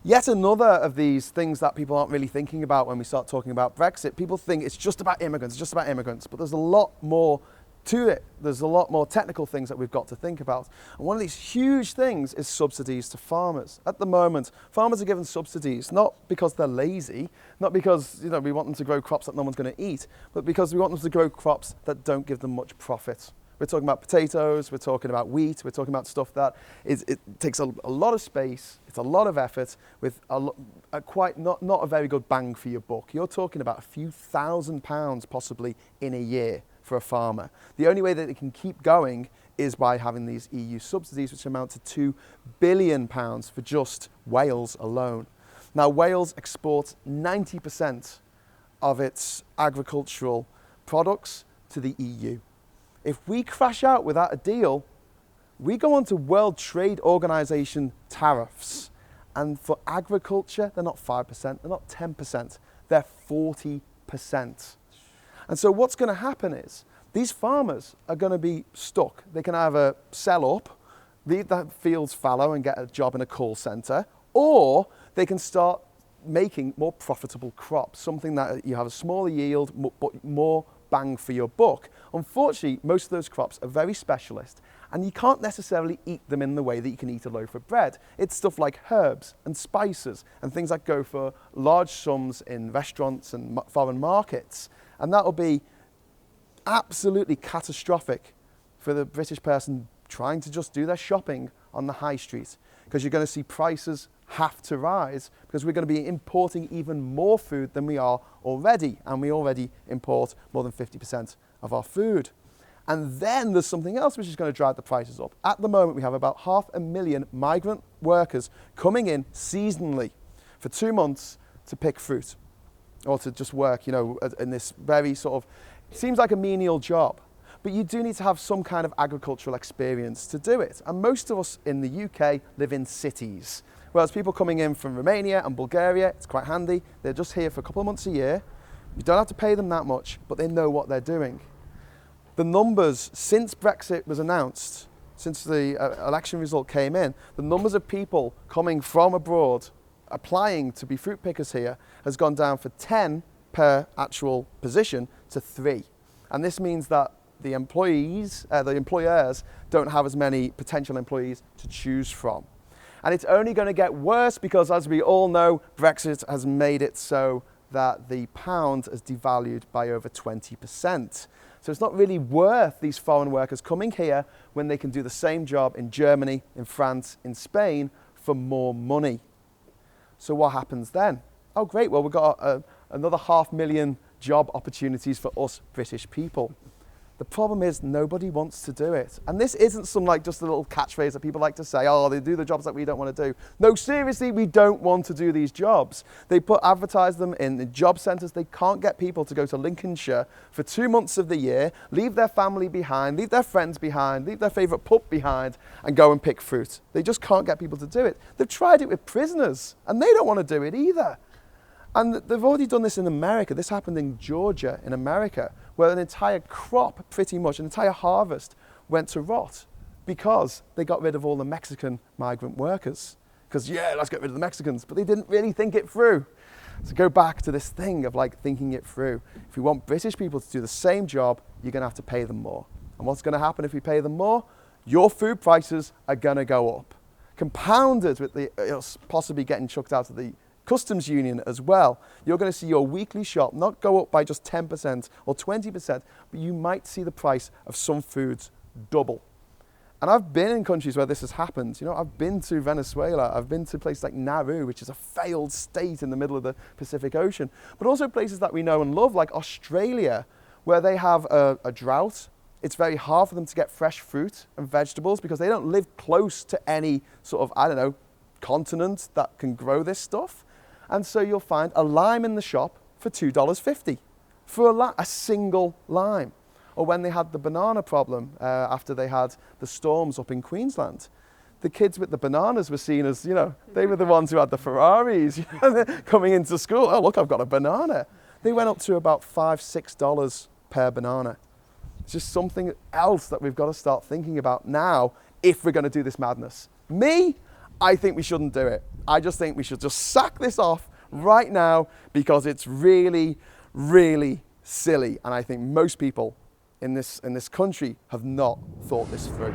Yet another of these things that people aren't really thinking about when we start talking about Brexit. People think it's just about immigrants, but there's a lot more to it. There's a lot more technical things that we've got to think about. And one of these huge things is subsidies to farmers. At the moment, farmers are given subsidies not because they're lazy, not because we want them to grow crops that no one's going to eat, but because we want them to grow crops that don't give them much profit. We're talking about potatoes, we're talking about wheat, we're talking about stuff that it takes a lot of space, it's a lot of effort, with not a very good bang for your buck. You're talking about a few £1,000s possibly in a year for a farmer. The only way that it can keep going is by having these EU subsidies, which amount to £2 billion for just Wales alone. Now, Wales exports 90% of its agricultural products to the EU. If we crash out without a deal, we go on to World Trade Organization tariffs. And for agriculture, they're not 5%, they're not 10%, they're 40%. And so what's going to happen is these farmers are going to be stuck. They can either sell up, leave the fields fallow and get a job in a call center, or they can start making more profitable crops, something that you have a smaller yield, but more bang for your buck. Unfortunately, most of those crops are very specialist, and you can't necessarily eat them in the way that you can eat a loaf of bread. It's stuff like herbs and spices and things that go for large sums in restaurants and foreign markets. And that will be absolutely catastrophic for the British person trying to just do their shopping on the high street, because you're going to see prices have to rise, because we're going to be importing even more food than we are already, and we already import more than 50% of our food. And then there's something else which is going to drive the prices up. At the moment, we have about 500,000 migrant workers coming in seasonally for 2 months to pick fruit, or to just work, in this very sort of, it seems like a menial job, but you do need to have some kind of agricultural experience to do it. And most of us in the UK live in cities, whereas people coming in from Romania and Bulgaria, it's quite handy. They're just here for a couple of months a year. You don't have to pay them that much, but they know what they're doing. The numbers, since Brexit was announced, since the election result came in, the numbers of people coming from abroad applying to be fruit pickers here has gone down from 10 per actual position to 3. And this means that the employers don't have as many potential employees to choose from. And it's only going to get worse because, as we all know, Brexit has made it so that the pound has devalued by over 20%. So it's not really worth these foreign workers coming here when they can do the same job in Germany, in France, in Spain for more money. So what happens then? Oh, great, well, we've got another 500,000 job opportunities for us British people. The problem is nobody wants to do it. And this isn't just a little catchphrase that people like to say, oh, they do the jobs that we don't want to do. No, seriously, we don't want to do these jobs. They advertise them in the job centres. They can't get people to go to Lincolnshire for 2 months of the year, leave their family behind, leave their friends behind, leave their favourite pup behind, and go and pick fruit. They just can't get people to do it. They've tried it with prisoners, and they don't want to do it either. And they've already done this in America. This happened in Georgia, in America, where an entire crop, pretty much, an entire harvest went to rot because they got rid of all the Mexican migrant workers. Because, let's get rid of the Mexicans. But they didn't really think it through. So go back to this thing of thinking it through. If we want British people to do the same job, you're going to have to pay them more. And what's going to happen if we pay them more? Your food prices are going to go up. Compounded with possibly getting chucked out of the customs union as well. You're going to see your weekly shop not go up by just 10% or 20%, but you might see the price of some foods double. And I've been in countries where this has happened. I've been to Venezuela, I've been to places like Nauru, which is a failed state in the middle of the Pacific Ocean, but also places that we know and love, like Australia, where they have a drought. It's very hard for them to get fresh fruit and vegetables because they don't live close to any sort of, continent that can grow this stuff. And so you'll find a lime in the shop for $2.50 for a single lime. Or when they had the banana problem after they had the storms up in Queensland, the kids with the bananas were seen as, they were the ones who had the Ferraris coming into school. Oh, look, I've got a banana. They went up to about $5, $6 per banana. It's just something else that we've got to start thinking about now if we're going to do this madness. I think we shouldn't do it. I just think we should just sack this off right now because it's really, really silly. And I think most people in this country have not thought this through.